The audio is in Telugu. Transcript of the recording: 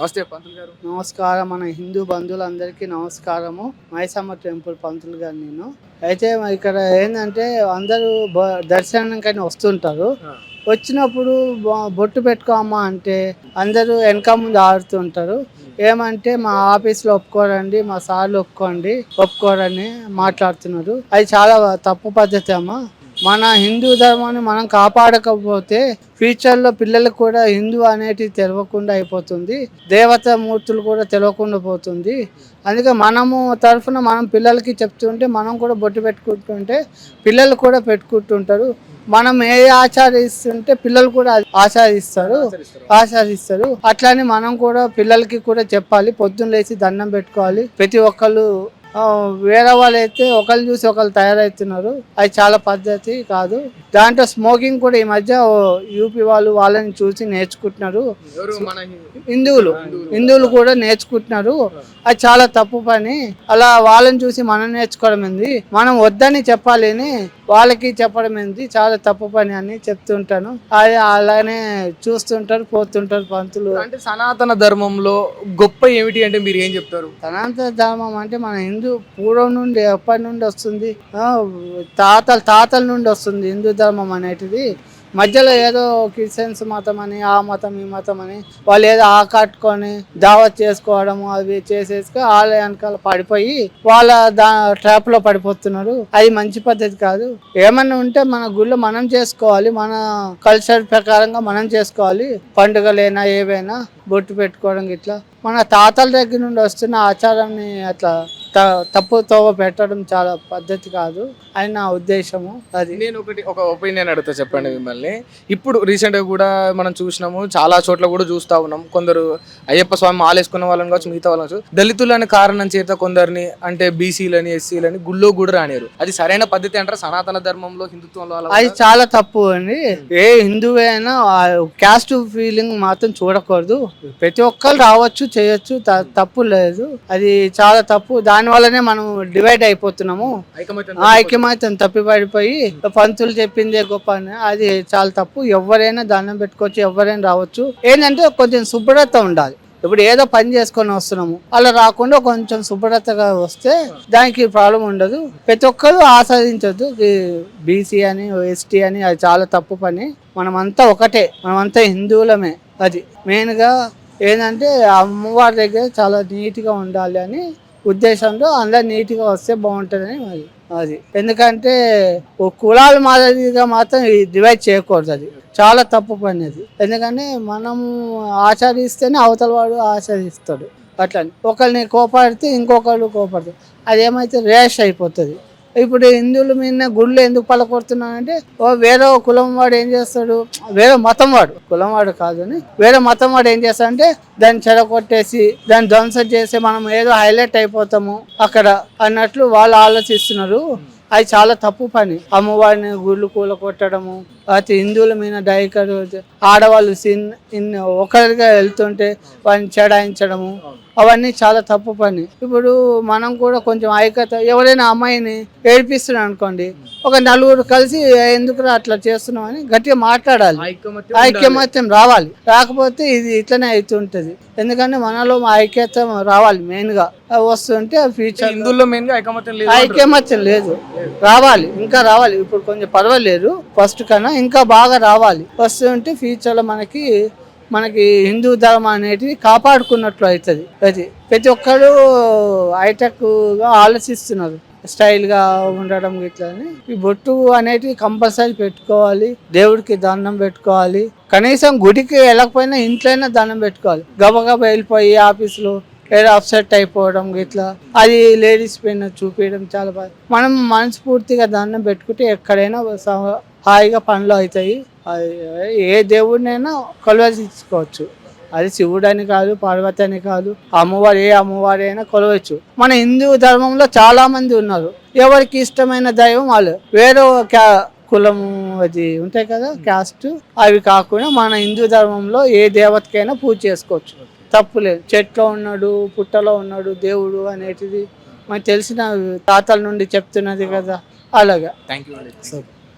నమస్తే పంతులు గారు. నమస్కారం. మన హిందూ బంధువులందరికీ నమస్కారము. మైసమ్మ టెంపుల్ పంతులు గారు నేను. అయితే ఇక్కడ ఏంటంటే అందరూ దర్శనానికని వస్తుంటారు. వచ్చినప్పుడు బొట్టు పెట్టుకోమ్మా అంటే అందరూ వెనక ముందు ఆడుతుంటారు. ఏమంటే మా ఆఫీస్లో ఒప్పుకోరండి, మా సార్లు ఒప్పుకోరని మాట్లాడుతున్నారు. అది చాలా తప్పు పద్ధతి అమ్మా. మన హిందూ ధర్మాన్ని మనం కాపాడకపోతే ఫ్యూచర్లో పిల్లలకు కూడా హిందూ అనేటివి తెలియకుండా అయిపోతుంది, దేవతా మూర్తులు కూడా తెలియకుండా పోతుంది. అందుకే మనము తరఫున మనం పిల్లలకి చెప్తుంటే మనం కూడా బొట్టు పెట్టుకుంటుంటే పిల్లలు కూడా పెట్టుకుంటుంటారు. మనం ఏ ఆచరిస్తుంటే పిల్లలు కూడా ఆచరిస్తారు. అట్లానే మనం కూడా పిల్లలకి కూడా చెప్పాలి. పొద్దున్న లేచి దండం పెట్టుకోవాలి. ప్రతి ఒక్కళ్ళు వేరే వాళ్ళు అయితే ఒకరిని చూసి ఒకళ్ళు తయారవుతున్నారు. అది చాలా పద్ధతి కాదు. దాంట్లో స్మోకింగ్ కూడా ఈ మధ్య యూపీ వాళ్ళని చూసి నేర్చుకుంటున్నారు. హిందువులు కూడా నేర్చుకుంటున్నారు. అది చాలా తప్పు పని. అలా వాళ్ళని చూసి మనం నేర్చుకోవడం ఏంది, మనం వద్దని చెప్పాలని వాళ్ళకి చెప్పడం ఏంది, చాలా తప్పు పని అని చెప్తుంటాను. అది అలానే చూస్తుంటారు, పోతుంటారు పంతులు. అంటే సనాతన ధర్మంలో గొప్ప ఏమిటి అంటే మీరు ఏం చెప్తారు? సనాతన ధర్మం అంటే మన హిందూ పూర్వం నుండి ఎప్పటి నుండి వస్తుంది, తాతల నుండి వస్తుంది హిందూ ధర్మం అనేటిది. మధ్యలో ఏదో క్రిస్టియన్స్ మతం అని, ఆ మతం ఈ మతం అని వాళ్ళు ఏదో ఆకట్టుకొని దావత్ చేసుకోవడము అవి చేసేసుకొని వాళ్ళ వెనకాల పడిపోయి వాళ్ళ ట్రాప్లో పడిపోతున్నారు. అది మంచి పద్ధతి కాదు. ఏమన్నా ఉంటే మన గుళ్ళో మనం చేసుకోవాలి, మన కల్చర్ ప్రకారంగా మనం చేసుకోవాలి. పండుగలైనా ఏవైనా బొట్టు పెట్టుకోవడం ఇట్లా మన తాతల దగ్గర నుండి వస్తున్న ఆచారాన్ని అట్లా తప్పుతో పెట్టడం చాలా పద్ధతి కాదు అని నా ఉద్దేశము. అది నేను ఒక ఒపీనియన్ అడుగుతా, చెప్పండి మిమ్మల్ని. ఇప్పుడు రీసెంట్గా కూడా మనం చూసినాము, చాలా చోట్ల కూడా చూస్తూ ఉన్నాం. కొందరు అయ్యప్ప స్వామి మాలేసుకున్న వాళ్ళని కావచ్చు, మిగతా వాళ్ళని కావచ్చు, దళితులని కారణం చేత కొందరిని అంటే బీసీలని ఎస్సీలని గుళ్ళో కూడా రానిరు. అది సరైన పద్ధతి అంటారా సనాతన ధర్మంలో, హిందుత్వంలో? అది చాలా తప్పు అండి. ఏ హిందువు అయినా క్యాస్ట్ ఫీలింగ్ మాత్రం చూడకూడదు. ప్రతి ఒక్కరు రావచ్చు, చేయొచ్చు, తప్పు లేదు. అది చాలా తప్పు. దాని వల్లనే మనం డివైడ్ అయిపోతున్నాము. ఐక్యమత్యం తప్పిపడిపోయి పంతులు చెప్పిందే గొప్ప అని, అది చాలా తప్పు. ఎవరైనా దండం పెట్టుకోవచ్చు, ఎవరైనా రావచ్చు. ఏంటంటే కొంచెం శుభ్రత ఉండాలి. ఇప్పుడు ఏదో పని చేసుకొని వస్తున్నాము, అలా రాకుండా కొంచెం శుభ్రతగా వస్తే దానికి ప్రాబ్లం ఉండదు. ప్రతి ఒక్కరు ఆస్వాదించద్దు. బీసీ అని, ఎస్టీ అని, అది చాలా తప్పు పని. మనమంతా ఒకటే, మనమంతా హిందువులమే. అది మెయిన్గా ఏంటంటే అమ్మవారి దగ్గర చాలా నీట్గా ఉండాలి అని ఉద్దేశంలో అందరు నీట్గా వస్తే బాగుంటుందని మరి. అది ఎందుకంటే కులాల మాదిరిగా మాత్రం డివైడ్ చేయకూడదు. అది చాలా తప్పు పని అది. ఎందుకంటే మనము ఆచరిస్తేనే అవతల వాడు ఆచరిస్తాడు. అట్లని ఒకరిని కోపడితే ఇంకొకళ్ళు కోపడతారు. అదేమైతే రేష్ అయిపోతుంది. ఇప్పుడు హిందువుల మీద గుళ్ళు ఎందుకు పలకొడుతున్నానంటే వేరే కులం వాడు ఏం చేస్తాడు, వేరే మతం వాడు, కులం వాడు కాదు అని వేరే మతం వాడు ఏం చేస్తాడంటే దాన్ని చెడగొట్టేసి దాన్ని ధ్వంసం చేసి మనం ఏదో హైలైట్ అయిపోతాము అక్కడ అన్నట్లు వాళ్ళు ఆలోచిస్తున్నారు. అది చాలా తప్పు పని. అమ్మవారిని గుళ్ళు కూల కొట్టడము, అయితే హిందువుల మీద డైకరు, ఆడవాళ్ళు ఒకరిగా వెళ్తుంటే వారిని చెడాయించడము, అవన్నీ చాలా తప్పు పని. ఇప్పుడు మనం కూడా కొంచెం ఐక్యత, ఎవరైనా అమ్మాయిని ఏడిపిస్తున్నాం అనుకోండి, ఒక నలుగురు కలిసి ఎందుకు అట్లా చేస్తున్నాం అని గట్టిగా మాట్లాడాలి. ఐక్యమత్యం రావాలి. రాకపోతే ఇది ఇట్లనే అవుతుంటది. ఎందుకంటే మనలో ఐక్యత రావాలి. మెయిన్ గా వస్తుంటే ఫ్యూచర్ హిందువుల్లో మెయిన్ గా ఐక్యమత్యం లేదు, రావాలి, ఇంకా రావాలి. ఇప్పుడు కొంచెం పర్వాలేదు ఫస్ట్ కన్నా, ఇంకా బాగా రావాలి. వస్తుంటే ఫ్యూచర్ లో మనకి హిందూ ధర్మం అనేది కాపాడుకున్నట్లు అవుతుంది. అది ప్రతి ఒక్కరు హైటెక్గా ఆలోచిస్తున్నారు, స్టైల్గా ఉండడం ఇట్లా అని. ఈ బొట్టు అనేది కంపల్సరీ పెట్టుకోవాలి. దేవుడికి దండం పెట్టుకోవాలి. కనీసం గుడికి వెళ్ళకపోయినా ఇంట్లోనే దండం పెట్టుకోవాలి. గబగబా వెళ్ళిపోయి ఆఫీసులో ఏదో అప్సెట్ అయిపోవడం ఇట్లా, అది లేడీస్ పైన చూపించడం చాలా బాగా. మనం మనస్ఫూర్తిగా దండం పెట్టుకుంటే ఎక్కడైనా హాయిగా పనులు అవుతాయి. ఏ దేవుడినైనా కొలవచ్చుకోవచ్చు. అది శివుడు అని కాదు, పార్వతి అని కాదు, అమ్మవారి అయినా కొలవచ్చు. మన హిందూ ధర్మంలో చాలా మంది ఉన్నారు. ఎవరికి ఇష్టమైన దైవం వాళ్ళు. వేరే కులము అది ఉంటాయి కదా, క్యాస్ట్, అవి కాకుండా మన హిందూ ధర్మంలో ఏ దేవతకైనా పూజ చేసుకోవచ్చు, తప్పులేదు. చెట్లో ఉన్నాడు, పుట్టలో ఉన్నాడు దేవుడు అనేటిది మనకు తెలిసిన తాతల నుండి చెప్తున్నది కదా, అలాగా. Thank you.